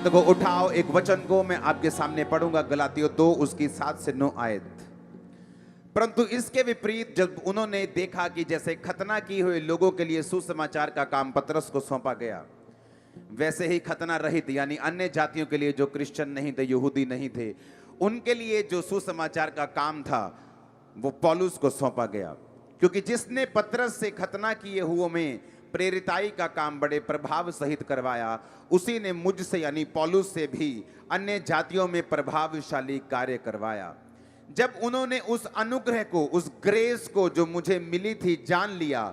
हाथ को उठाओ, एक वचन को मैं आपके सामने पढ़ूंगा, गलातियों 2 उसकी 7 से 9 आयत। परंतु इसके विपरीत जब उन्होंने देखा कि जैसे खतना किए हुए लोगों के लिए सुसमाचार का काम पतरस को सौंपा गया, वैसे ही खतना रहित यानी अन्य जातियों के लिए जो क्रिश्चियन नहीं थे, यहूदी नहीं थे, उनके लिए जो सुसमाचार का काम था वो पौलुस को सौंपा गया। क्योंकि जिसने पतरस से खतना किए हुओं में प्रेरिताई का काम बड़े प्रभाव सहित करवाया, उसी ने मुझसे यानी पौलुस से भी अन्य जातियों में प्रभावशाली कार्य करवाया। जब उन्होंने उस अनुग्रह को, उस ग्रेस को जो मुझे मिली थी जान लिया,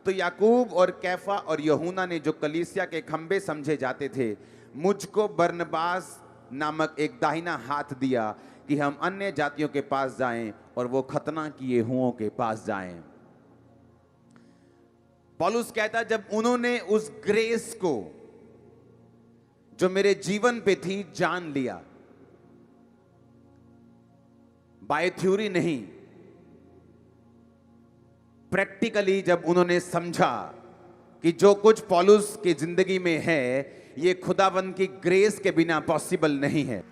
तो याकूब और कैफा और यूहन्ना ने जो कलीसिया के खंबे समझे जाते थे, मुझको बरनबास नामक एक दाहिना हाथ दिया कि हम अन्य जातियों के पास जाएं और वो खतना किए हुओं के पास जाएं। पौलुस कहता, जब उन्होंने उस ग्रेस को जो मेरे जीवन पे थी जान लिया, बाय थ्योरी नहीं, प्रैक्टिकली जब उन्होंने समझा कि जो कुछ पौलुस की जिंदगी में है ये खुदावंद की ग्रेस के बिना पॉसिबल नहीं है।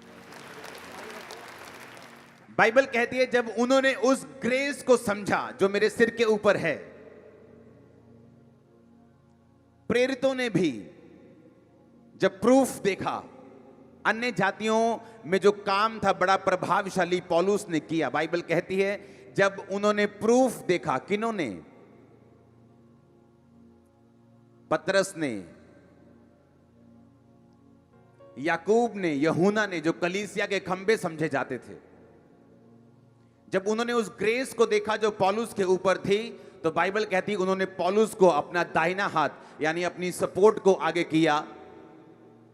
बाइबल कहती है जब उन्होंने उस ग्रेस को समझा जो मेरे सिर के ऊपर है, प्रेरितों ने भी जब प्रूफ देखा, अन्य जातियों में जो काम था बड़ा प्रभावशाली पौलुस ने किया। बाइबल कहती है जब उन्होंने प्रूफ देखा, किन्होंने? पतरस ने, याकूब ने, यूहन्ना ने, जो कलीसिया के खंबे समझे जाते थे, जब उन्होंने उस ग्रेस को देखा जो पौलुस के ऊपर थी, तो बाइबल कहती उन्होंने पौलुस को अपना दाहिना हाथ यानी अपनी सपोर्ट को आगे किया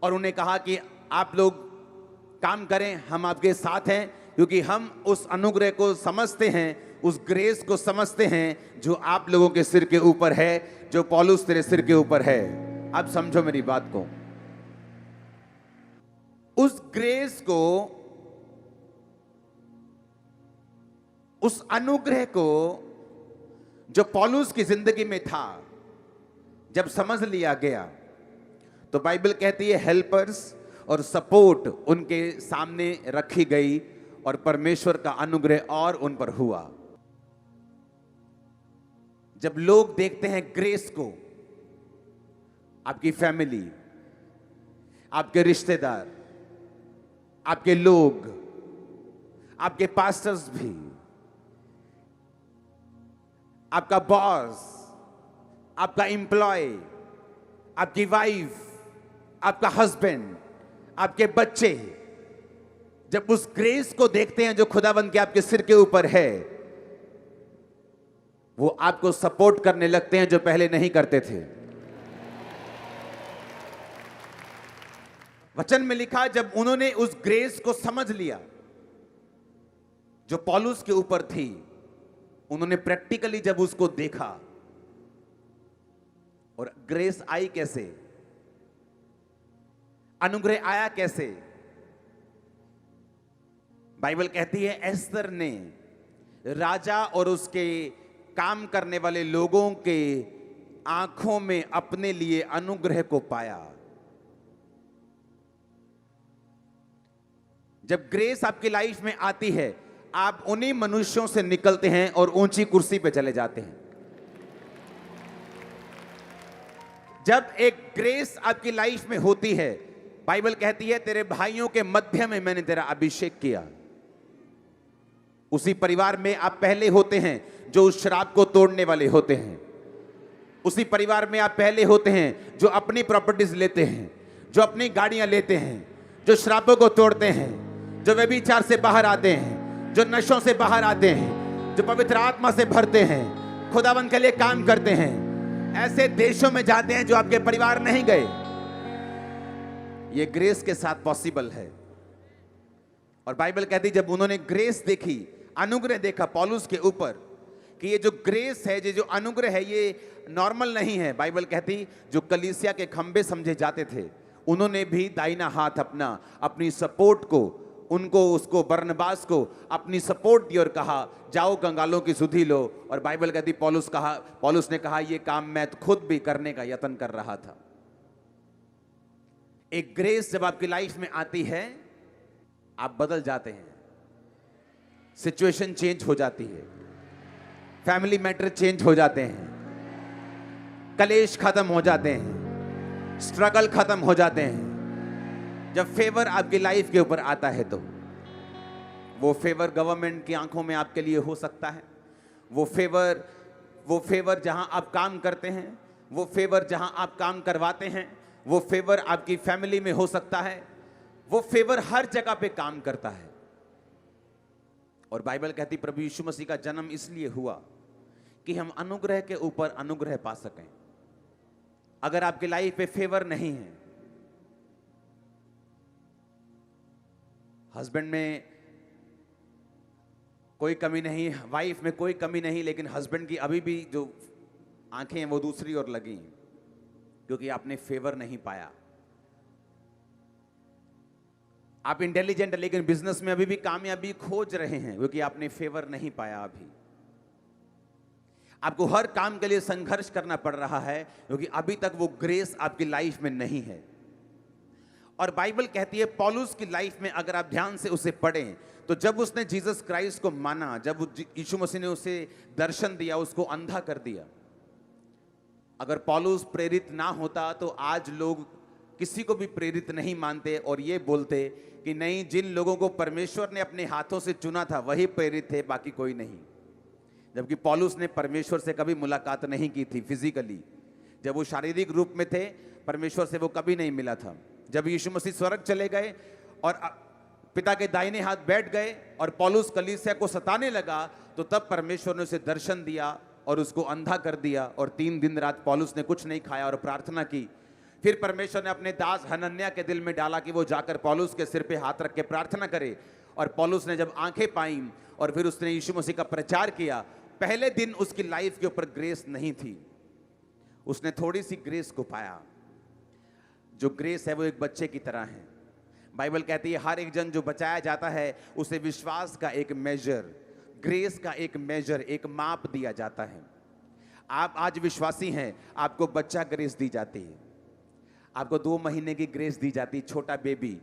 और उन्हें कहा कि आप लोग काम करें, हम आपके साथ हैं, क्योंकि हम उस अनुग्रह को समझते हैं, उस ग्रेस को समझते हैं जो आप लोगों के सिर के ऊपर है, जो पौलुस तेरे सिर के ऊपर है। अब समझो मेरी बात को। उस ग्रेस को, उस अनुग्रह को जो पौलुस की जिंदगी में था, जब समझ लिया गया, तो बाइबल कहती है हेल्पर्स और सपोर्ट उनके सामने रखी गई और परमेश्वर का अनुग्रह और उन पर हुआ। जब लोग देखते हैं ग्रेस को, आपकी फैमिली, आपके रिश्तेदार, आपके लोग, आपके पास्टर्स भी, आपका बॉस, आपका एम्प्लॉय, आपकी वाइफ, आपका हस्बैंड, आपके बच्चे, जब उस ग्रेस को देखते हैं जो खुदावंद के आपके सिर के ऊपर है, वो आपको सपोर्ट करने लगते हैं जो पहले नहीं करते थे। वचन में लिखा जब उन्होंने उस ग्रेस को समझ लिया जो पौलुस के ऊपर थी, उन्होंने प्रैक्टिकली जब उसको देखा, और ग्रेस आई कैसे, अनुग्रह आया कैसे? बाइबल कहती है एस्तर ने राजा और उसके काम करने वाले लोगों के आंखों में अपने लिए अनुग्रह को पाया। जब ग्रेस आपकी लाइफ में आती है, आप उन्हीं मनुष्यों से निकलते हैं और ऊंची कुर्सी पे चले जाते हैं। जब एक ग्रेस आपकी लाइफ में होती है, बाइबल कहती है तेरे भाइयों के मध्य में मैंने तेरा अभिषेक किया। उसी परिवार में आप पहले होते हैं जो उस शराब को तोड़ने वाले होते हैं। उसी परिवार में आप पहले होते हैं जो अपनी प्रॉपर्टीज लेते हैं, जो अपनी गाड़ियां लेते हैं, जो शराबों को तोड़ते हैं, जो व्यभिचार से बाहर आते हैं, जो नशों से बाहर आते हैं, जो पवित्र आत्मा से भरते हैं, खुदावंद के लिए काम करते हैं। ऐसे देशों में जाते हैं जो आपके परिवार नहीं गए। ये ग्रेस के साथ पॉसिबल है। और बाइबल कहती जब उन्होंने ग्रेस देखी, अनुग्रह देखा पौलुस के ऊपर, कि ये जो ग्रेस है, ये जो अनुग्रह है, ये नॉर्मल नहीं है। बाइबल कहती जो कलीसिया के खंबे समझे जाते थे, उन्होंने भी दाहिना हाथ अपना, अपनी सपोर्ट को, उनको, उसको, बरनबास को अपनी सपोर्ट दी और कहा जाओ कंगालों की सुधि लो। और बाइबल कहती पौलुस ने कहा ये काम मैं खुद भी करने का यत्न कर रहा था। एक ग्रेस जब आपकी लाइफ में आती है, आप बदल जाते हैं, सिचुएशन चेंज हो जाती है, फैमिली मैटर चेंज हो जाते हैं, कलेश खत्म हो जाते हैं, स्ट्रगल खत्म हो जाते हैं। जब फेवर आपकी लाइफ के ऊपर आता है तो वो फेवर गवर्नमेंट की आंखों में आपके लिए हो सकता है, वो फेवर जहां आप काम करते हैं, वो फेवर जहां आप काम करवाते हैं, वो फेवर आपकी फैमिली में हो सकता है, वो फेवर हर जगह पे काम करता है। और बाइबल कहती प्रभु यीशु मसीह का जन्म इसलिए हुआ कि हम अनुग्रह के ऊपर अनुग्रह पा सकें। अगर आपकी लाइफ पे फेवर नहीं है, हस्बैंड में कोई कमी नहीं, वाइफ में कोई कमी नहीं, लेकिन हस्बैंड की अभी भी जो आंखें हैं वो दूसरी ओर लगी हैं, क्योंकि आपने फेवर नहीं पाया। आप इंटेलिजेंट है लेकिन बिजनेस में अभी भी कामयाबी खोज रहे हैं, क्योंकि आपने फेवर नहीं पाया। अभी आपको हर काम के लिए संघर्ष करना पड़ रहा है, क्योंकि अभी तक वो ग्रेस आपकी लाइफ में नहीं है। और बाइबल कहती है, पौलुस की लाइफ में अगर आप ध्यान से उसे पढ़ें तो जब उसने जीसस क्राइस्ट को माना, जब यीशु मसीह ने उसे दर्शन दिया, उसको अंधा कर दिया। अगर पौलुस प्रेरित ना होता तो आज लोग किसी को भी प्रेरित नहीं मानते और ये बोलते कि नहीं, जिन लोगों को परमेश्वर ने अपने हाथों से चुना था वही प्रेरित थे, बाकी कोई नहीं। जबकि पौलुस ने परमेश्वर से कभी मुलाकात नहीं की थी फिजिकली। जब वो शारीरिक रूप में थे, परमेश्वर से वो कभी नहीं मिला था। जब यीशु मसीह स्वर्ग चले गए और पिता के दाहिने हाथ बैठ गए और पौलुस कलीसिया को सताने लगा, तो तब परमेश्वर ने उसे दर्शन दिया और उसको अंधा कर दिया। और 3 दिन रात पौलुस ने कुछ नहीं खाया और प्रार्थना की। फिर परमेश्वर ने अपने दास हनन्याह के दिल में डाला कि वो जाकर पौलुस के सिर पे हाथ रख के प्रार्थना करे। और पौलुस ने जब आंखें पाई और फिर उसने यीशु मसीह का प्रचार किया, पहले दिन उसकी लाइफ के ऊपर ग्रेस नहीं थी, उसने थोड़ी सी ग्रेस को पाया। जो ग्रेस है वो एक बच्चे की तरह है। बाइबल कहती है हर एक जन जो बचाया जाता है उसे विश्वास का एक मेजर, ग्रेस का एक मेजर, एक माप दिया जाता है। आप आज विश्वासी हैं, आपको बच्चा ग्रेस दी जाती है। आपको 2 महीने की ग्रेस दी जाती है, छोटा बेबी।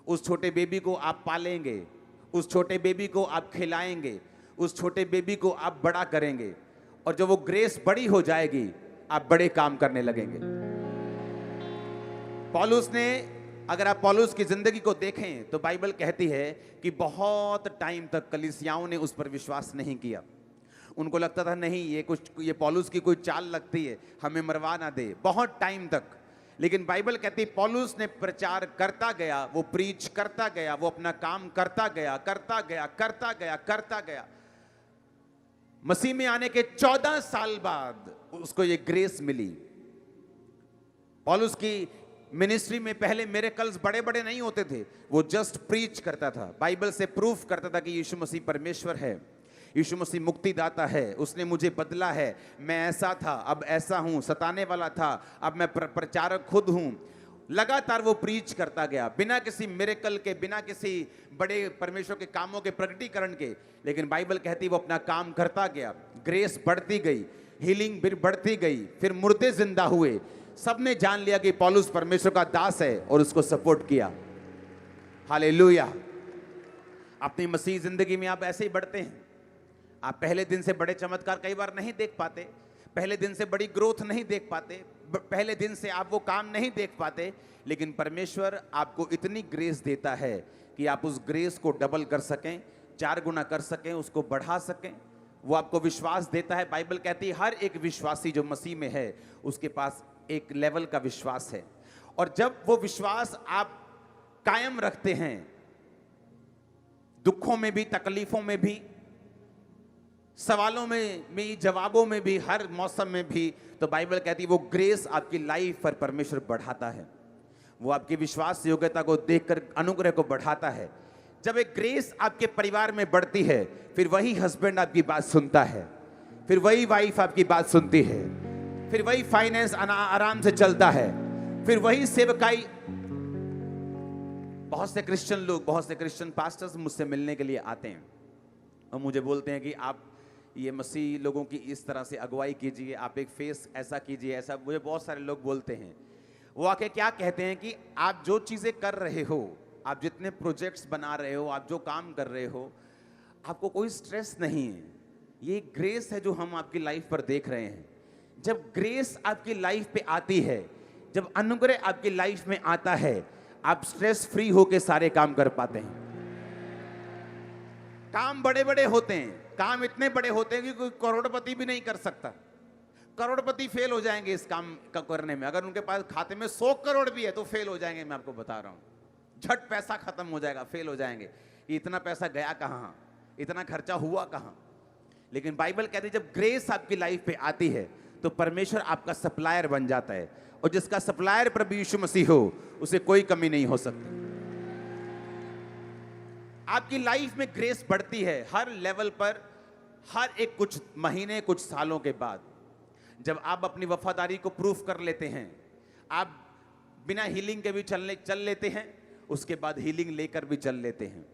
उस छोटे बेबी को आप पालेंगे, उस छोटे बेबी को आप खिलाएंगे, उस छोटे बेबी को आप बड़ा करेंगे, और जब वो ग्रेस बड़ी हो जाएगी आप बड़े काम करने लगेंगे। पौलुस ने, अगर आप पौलुस की जिंदगी को देखें तो बाइबल कहती है कि बहुत टाइम तक कलीसियाओं ने उस पर विश्वास नहीं किया। उनको लगता था नहीं, ये पौलुस की कोई चाल लगती है, हमें मरवा ना दे, बहुत टाइम तक। लेकिन बाइबल कहती पौलुस ने प्रचार करता गया, वो प्रीच करता गया, वो अपना काम करता गया, करता गया, करता गया, करता गया। मसीह में आने के 14 साल बाद उसको ये ग्रेस मिली। पौलुस की मिनिस्ट्री में पहले मिरेकल्स बड़े बड़े नहीं होते थे, वो जस्ट प्रीच करता था, बाइबल से प्रूफ करता था कि यीशु मसीह परमेश्वर है, यीशु मसीह मुक्तिदाता है, उसने मुझे बदला है, मैं ऐसा था अब ऐसा हूं, सताने वाला था अब मैं प्रचारक खुद हूं। लगातार वो प्रीच करता गया, बिना किसी मिरेकल के, बिना किसी बड़े परमेश्वर के कामों के प्रकटीकरण के। लेकिन बाइबल कहती वो अपना काम करता गया, ग्रेस बढ़ती गई, हीलिंग भी बढ़ती गई, फिर मुर्दे जिंदा हुए। सबने जान लिया कि पौलुस परमेश्वर का दास है और उसको सपोर्ट किया। हालेलुया। अपनी मसीह जिंदगी में आप ऐसे ही बढ़ते हैं। आप पहले दिन से बड़े चमत्कार कई बार नहीं देख पाते, पहले दिन से बड़ी ग्रोथ नहीं देख पाते, पहले दिन से आप वो काम नहीं देख पाते, लेकिन परमेश्वर आपको इतनी ग्रेस देता है कि आप उस ग्रेस को डबल कर सकें, 4 गुना कर सकें, उसको बढ़ा सकें। वो आपको विश्वास देता है। बाइबल कहती है हर एक विश्वासी जो मसीह में है उसके पास एक लेवल का विश्वास है, और जब वो विश्वास आप कायम रखते हैं, दुखों में भी, तकलीफों में भी, सवालों में भी, जवाबों में भी, हर मौसम में भी, तो बाइबल कहती है वो ग्रेस आपकी लाइफ पर परमेश्वर बढ़ाता है। वो आपकी विश्वास योग्यता को देखकर अनुग्रह को बढ़ाता है। जब एक ग्रेस आपके परिवार में बढ़ती है, फिर वही हस्बैंड आपकी बात सुनता है, फिर वही वाइफ आपकी बात सुनती है, फिर वही फाइनेंस आराम से चलता है, फिर वही सेवकाई। बहुत से क्रिश्चियन लोग, बहुत से क्रिश्चियन पास्टर्स मुझसे मिलने के लिए आते हैं और मुझे बोलते हैं कि आप ये मसीह लोगों की इस तरह से अगुवाई कीजिए, आप एक फेस ऐसा कीजिए, ऐसा। मुझे बहुत सारे लोग बोलते हैं, वो आके क्या कहते हैं कि आप जो चीजें कर रहे हो, आप जितने प्रोजेक्ट्स बना रहे हो, आप जो काम कर रहे हो, आपको कोई स्ट्रेस नहीं है। ये ग्रेस है जो हम आपकी लाइफ पर देख रहे हैं। जब ग्रेस आपकी लाइफ पे आती है, जब अनुग्रह आपकी लाइफ में आता है, आप स्ट्रेस फ्री होके सारे काम कर पाते हैं। काम बड़े बड़े होते हैं, काम इतने बड़े होते हैं कि कोई करोड़पति भी नहीं कर सकता। करोड़पति फेल हो जाएंगे इस काम का करने में। अगर उनके पास खाते में 100 करोड़ भी है तो फेल हो जाएंगे। मैं आपको बता रहा हूं, झट पैसा खत्म हो जाएगा, फेल हो जाएंगे कि इतना पैसा गया कहां, इतना खर्चा हुआ कहां। लेकिन बाइबल कहती है जब ग्रेस आपकी लाइफ पे आती है तो परमेश्वर आपका सप्लायर बन जाता है, और जिसका सप्लायर प्रभु यीशु मसीह हो उसे कोई कमी नहीं हो सकती। आपकी लाइफ में ग्रेस बढ़ती है हर लेवल पर, हर एक कुछ महीने कुछ सालों के बाद। जब आप अपनी वफादारी को प्रूफ कर लेते हैं, आप बिना हीलिंग के भी चल लेते हैं, उसके बाद हीलिंग लेकर भी चल लेते हैं।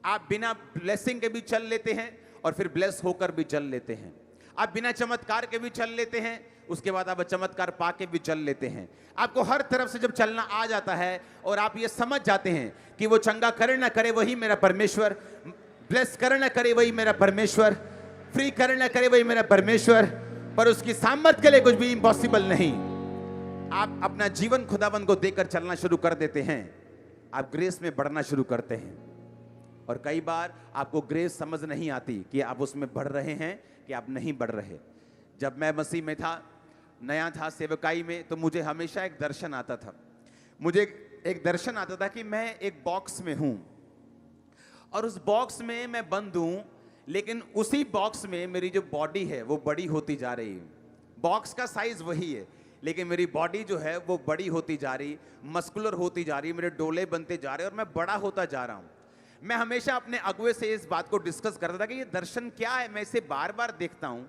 आप बिना ब्लेसिंग के भी चल लेते हैं और फिर ब्लेस होकर भी चल लेते हैं। आप बिना चमत्कार के भी चल लेते हैं, उसके बाद आप चमत्कार पाके भी चल लेते हैं। आपको हर तरफ से जब चलना आ जाता है और आप ये समझ जाते हैं कि वो चंगा करे ना करे वही मेरा परमेश्वर, ब्लेस करे ना करे वही मेरा परमेश्वर, फ्री करे ना करे वही मेरा परमेश्वर, पर उसकी सामर्थ के लिए कुछ भी इम्पॉसिबल नहीं। आप अपना जीवन खुदाबंद को देकर चलना शुरू कर देते हैं, आप ग्रेस में बढ़ना शुरू करते हैं। और कई बार आपको ग्रेस समझ नहीं आती कि आप उसमें बढ़ रहे हैं कि आप नहीं बढ़ रहे। जब मैं मसीह में था, नया था सेवकाई में, तो मुझे हमेशा एक दर्शन आता था। मुझे एक दर्शन आता था कि मैं एक बॉक्स में हूं और उस बॉक्स में मैं बंद हूं, लेकिन उसी बॉक्स में मेरी जो बॉडी है वो बड़ी होती जा रही है। बॉक्स का साइज वही है, लेकिन मेरी बॉडी जो है वो बड़ी होती जा रही, मस्कुलर होती जा रही, मेरे डोले बनते जा रहे और मैं बड़ा होता जा रहा हूं। मैं हमेशा अपने अगुए से इस बात को डिस्कस करता था कि ये दर्शन क्या है। मैं इसे बार बार देखता हूं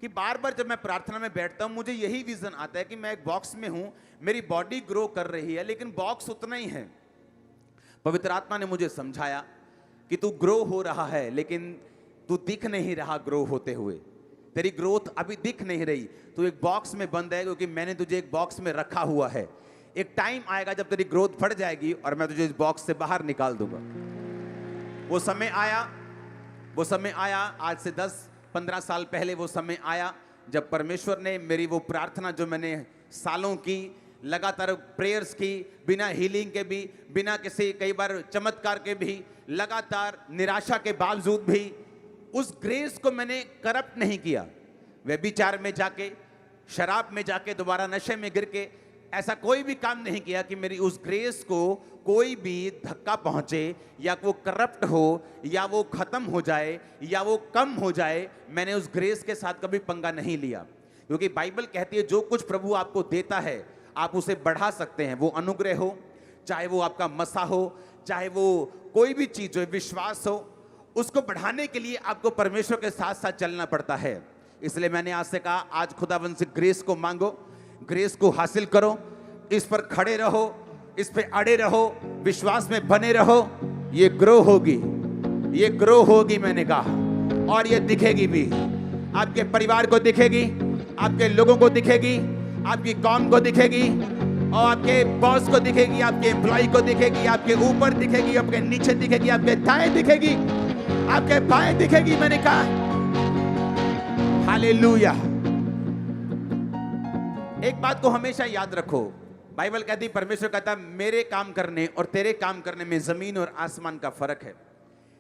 कि बार बार जब मैं प्रार्थना में बैठता हूं मुझे यही विजन आता है कि मैं एक बॉक्स में हूं, मेरी बॉडी ग्रो कर रही है, लेकिन बॉक्स उतना ही है। पवित्र आत्मा ने मुझे समझाया कि तू ग्रो हो रहा है, लेकिन तू दिख नहीं रहा ग्रो होते हुए, तेरी ग्रोथ अभी दिख नहीं रही, तू एक बॉक्स में बंद है, क्योंकि मैंने तुझे एक बॉक्स में रखा हुआ है। एक टाइम आएगा जब तेरी ग्रोथ बढ़ जाएगी और मैं तुझे इस बॉक्स से बाहर निकाल दूंगा। वो समय आया, आज से 10-15 साल पहले वो समय आया जब परमेश्वर ने मेरी वो प्रार्थना जो मैंने सालों की, लगातार प्रेयर्स की, बिना हीलिंग के भी, बिना किसी कई बार चमत्कार के भी, लगातार निराशा के बावजूद भी, उस ग्रेस को मैंने करप्ट नहीं किया। व्यभिचार में जाके, शराब में जाके, दोबारा नशे में गिर के ऐसा कोई भी काम नहीं किया कि मेरी उस ग्रेस को कोई भी धक्का पहुंचे, या वो करप्ट हो, या वो खत्म हो जाए, या वो कम हो जाए। मैंने उस ग्रेस के साथ कभी पंगा नहीं लिया, क्योंकि बाइबल कहती है जो कुछ प्रभु आपको देता है आप उसे बढ़ा सकते हैं। वो अनुग्रह हो, चाहे वो आपका मसा हो, चाहे वो कोई भी चीज हो, विश्वास हो, उसको बढ़ाने के लिए आपको परमेश्वर के साथ साथ चलना पड़ता है। इसलिए मैंने आज से कहा, आज खुदावंद से ग्रेस को मांगो, ग्रेस को हासिल करो, इस पर खड़े रहो, इस पे अड़े रहो, विश्वास में बने रहो। ये ग्रो होगी, ये ग्रो होगी मैंने कहा, और ये दिखेगी भी। आपके परिवार को दिखेगी, आपके लोगों को दिखेगी, आपकी कौम को दिखेगी, और आपके बॉस को दिखेगी, आपके एम्प्लॉय को दिखेगी, आपके ऊपर दिखेगी, आपके नीचे दिखेगी, आपके दाएं दिखेगी, आपके बाएं दिखेगी। मैंने कहा हालेलुया। एक बात को हमेशा याद रखो, बाइबल कहती, परमेश्वर कहता मेरे काम करने और तेरे काम करने में जमीन और आसमान का फर्क है।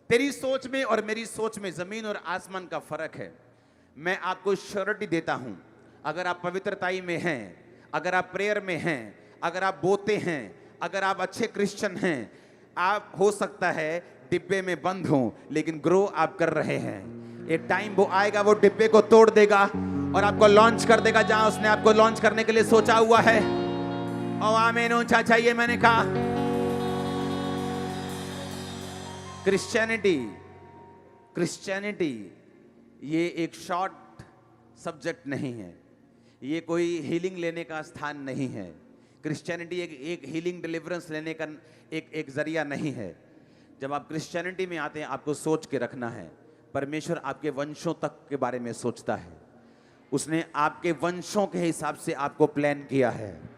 तेरी सोच में और मेरी सोच में जमीन और आसमान का फर्क है। मैं आपको श्योरिटी देता हूं, अगर आप पवित्रताई में हैं, अगर आप प्रेयर में हैं, अगर आप बोते हैं, अगर आप अच्छे क्रिश्चियन हैं, आप हो सकता है डिब्बे में बंद हो, लेकिन ग्रो आप कर रहे हैं। एक टाइम वो आएगा, वो डिब्बे को तोड़ देगा और आपको लॉन्च कर देगा जहां उसने आपको लॉन्च करने के लिए सोचा हुआ है। और आमीन ऊंचा चाहिए। मैंने कहा क्रिश्चियनिटी ये एक शॉर्ट सब्जेक्ट नहीं है, ये कोई हीलिंग लेने का स्थान नहीं है। क्रिश्चियनिटी एक हीलिंग डिलीवरेंस लेने का एक जरिया नहीं है। जब आप क्रिश्चियनिटी में आते हैं, आपको सोच के रखना है, परमेश्वर आपके वंशों तक के बारे में सोचता है। उसने आपके वंशों के हिसाब से आपको प्लान किया है।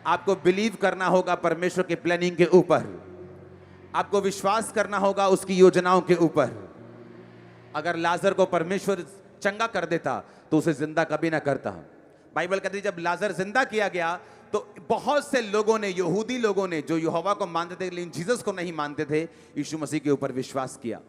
आपको बिलीव करना होगा परमेश्वर के प्लानिंग के ऊपर, आपको विश्वास करना होगा उसकी योजनाओं के ऊपर। अगर लाजर को परमेश्वर चंगा कर देता तो उसे जिंदा कभी ना करता। बाइबल कहती है जब लाजर जिंदा किया गया तो बहुत से लोगों ने, यहूदी लोगों ने, जो यहोवा को मानते थे लेकिन जीसस को नहीं मानते थे, यीशु मसीह के ऊपर विश्वास किया।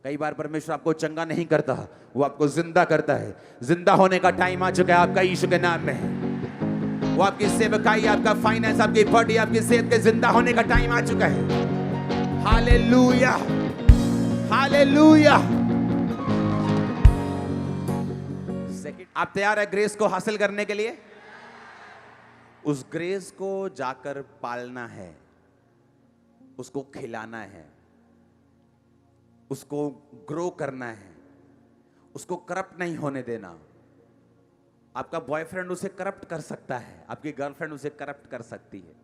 कई बार परमेश्वर आपको चंगा नहीं करता, वो आपको जिंदा करता है। जिंदा होने का टाइम आ चुका है आपका यीशु के नाम में। वो आपकी सेवकाई, आपका फाइनेंस, आपकी बॉडी, आपकी सेहत के जिंदा होने का टाइम आ चुका है। Hallelujah, hallelujah. आप तैयार है ग्रेस को हासिल करने के लिए? उस ग्रेस को जाकर पालना है, उसको खिलाना है, उसको ग्रो करना है, उसको करप्ट नहीं होने देना। आपका बॉयफ्रेंड उसे करप्ट कर सकता है, आपकी गर्लफ्रेंड उसे करप्ट कर सकती है,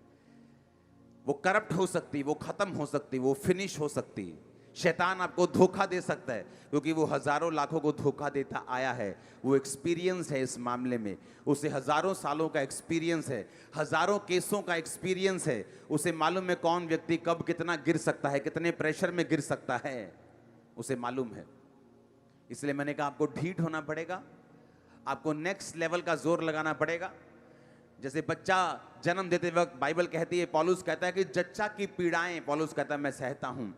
वो करप्ट हो सकती, वो खत्म हो सकती, वो फिनिश हो सकती। शैतान आपको धोखा दे सकता है क्योंकि वो हजारों लाखों को धोखा देता आया है। वो एक्सपीरियंस है इस मामले में, उसे हजारों सालों का एक्सपीरियंस है, हजारों केसों का एक्सपीरियंस है। उसे मालूम है कौन व्यक्ति कब कितना गिर सकता है, कितने प्रेशर में गिर सकता है, उसे मालूम है। इसलिए मैंने कहा आपको ढीठ होना पड़ेगा, आपको नेक्स्ट लेवल का जोर लगाना पड़ेगा। जैसे बच्चा जन्म देते वक्त बाइबल कहती है, पौलुस कहता है कि जच्चा की पीड़ाएं, पौलुस कहता है मैं सहता हूं।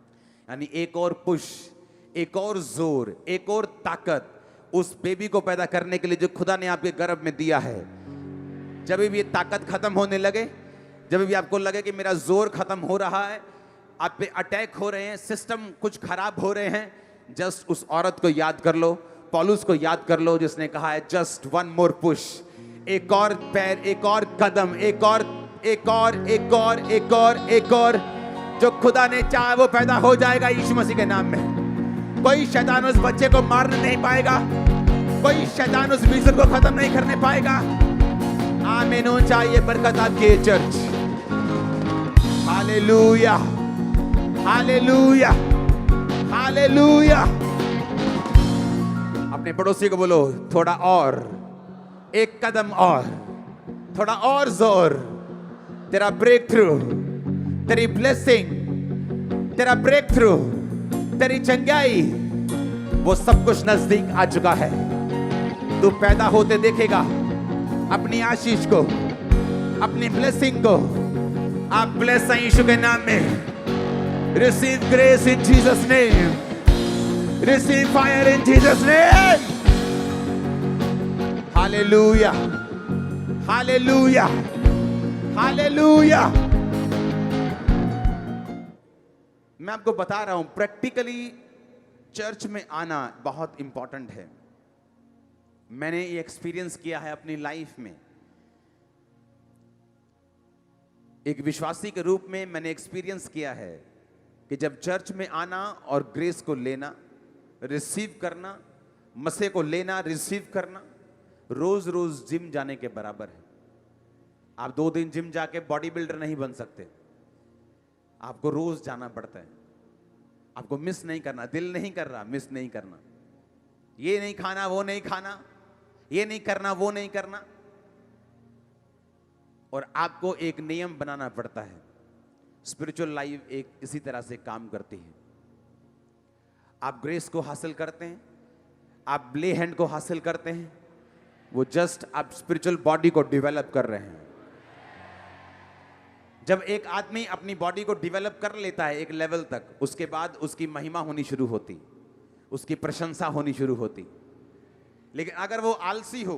यानी एक और पुश, एक और जोर, एक और ताकत उस बेबी को पैदा करने के लिए जो खुदा ने आपके गर्भ में दिया है। जब भी ये ताकत खत्म होने लगे, जब भी आपको लगे कि मेरा जोर खत्म हो रहा है, आप पे अटैक हो रहे हैं, सिस्टम कुछ खराब हो रहे हैं, जस्ट उस औरत को याद कर लो, पौलुस को याद कर लो जिसने कहा है जस्ट वन मोर पुश, एक और पैर, एक और कदम, एक और, एक और, एक और, एक और, एक और। जो खुदा ने चाहा वो पैदा हो जाएगा यीशु मसीह के नाम में। कोई शैतान उस बच्चे को मारने नहीं पाएगा, कोई शैतान उस विजन को खत्म नहीं करने पाएगा। आमीन हो चाहिए बरकत आपकी चर्च। Hallelujah, hallelujah, hallelujah. अपने पड़ोसी को बोलो थोड़ा और, एक कदम और, थोड़ा और जोर। तेरा ब्रेक थ्रू, तेरी ब्लेसिंग, तेरा ब्रेक थ्रू, तेरी चंगाई, वो सब कुछ नजदीक आ चुका है। तू पैदा होते देखेगा अपनी आशीष को, अपनी ब्लेसिंग को। आप ब्लेस हैं यीशु के नाम में। Receive grace in Jesus name, receive fire in Jesus name. Hallelujah, hallelujah, hallelujah. मैं आपको बता रहा हूं प्रैक्टिकली चर्च में आना बहुत इंपॉर्टेंट है। मैंने ये एक्सपीरियंस किया है अपनी लाइफ में। एक विश्वासी के रूप में मैंने एक्सपीरियंस किया है कि जब चर्च में आना और ग्रेस को लेना, रिसीव करना, मसीह को लेना, रिसीव करना, रोज रोज जिम जाने के बराबर है। आप 2 दिन जिम जाके बॉडी बिल्डर नहीं बन सकते, आपको रोज जाना पड़ता है। आपको मिस नहीं करना, दिल नहीं कर रहा, मिस नहीं करना। ये नहीं खाना, वो नहीं खाना, ये नहीं करना, वो नहीं करना। और आपको एक नियम बनाना पड़ता है। स्पिरिचुअल लाइफ एक इसी तरह से काम करती है। आप ग्रेस को हासिल करते हैं, आप ले हैंड को हासिल करते हैं, वो जस्ट आप स्पिरिचुअल बॉडी को डेवलप कर रहे हैं। जब एक आदमी अपनी बॉडी को डेवलप कर लेता है एक लेवल तक, उसके बाद उसकी महिमा होनी शुरू होती, उसकी प्रशंसा होनी शुरू होती। लेकिन अगर वो आलसी हो,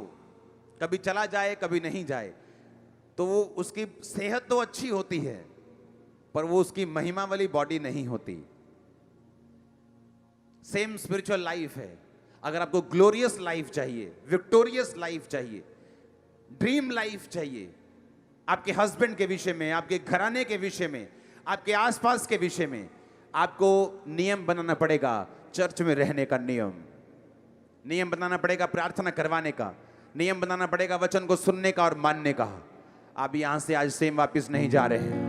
कभी चला जाए कभी नहीं जाए, तो वो उसकी सेहत तो अच्छी होती है पर वो उसकी महिमा वाली बॉडी नहीं होती। सेम स्पिरिचुअल लाइफ है। अगर आपको ग्लोरियस लाइफ चाहिए, विक्टोरियस लाइफ चाहिए, ड्रीम लाइफ चाहिए, आपके हस्बैंड के विषय में, आपके घराने के विषय में, आपके आसपास के विषय में, आपको नियम बनाना पड़ेगा। चर्च में रहने का नियम बनाना पड़ेगा, प्रार्थना करवाने का नियम बनाना पड़ेगा, वचन को सुनने का और मानने का। आप यहां से आज सेम वापस नहीं जा रहे हैं।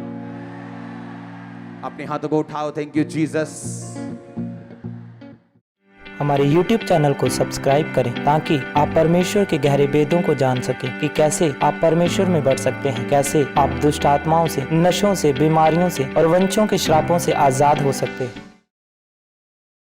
अपने हाथों को उठाओ। Thank you Jesus. हमारे YouTube चैनल को सब्सक्राइब करें ताकि आप परमेश्वर के गहरे वेदों को जान सकें कि कैसे आप परमेश्वर में बढ़ सकते हैं, कैसे आप दुष्ट आत्माओं से, नशों से, बीमारियों से और वंशों के श्रापों से आजाद हो सकते हैं।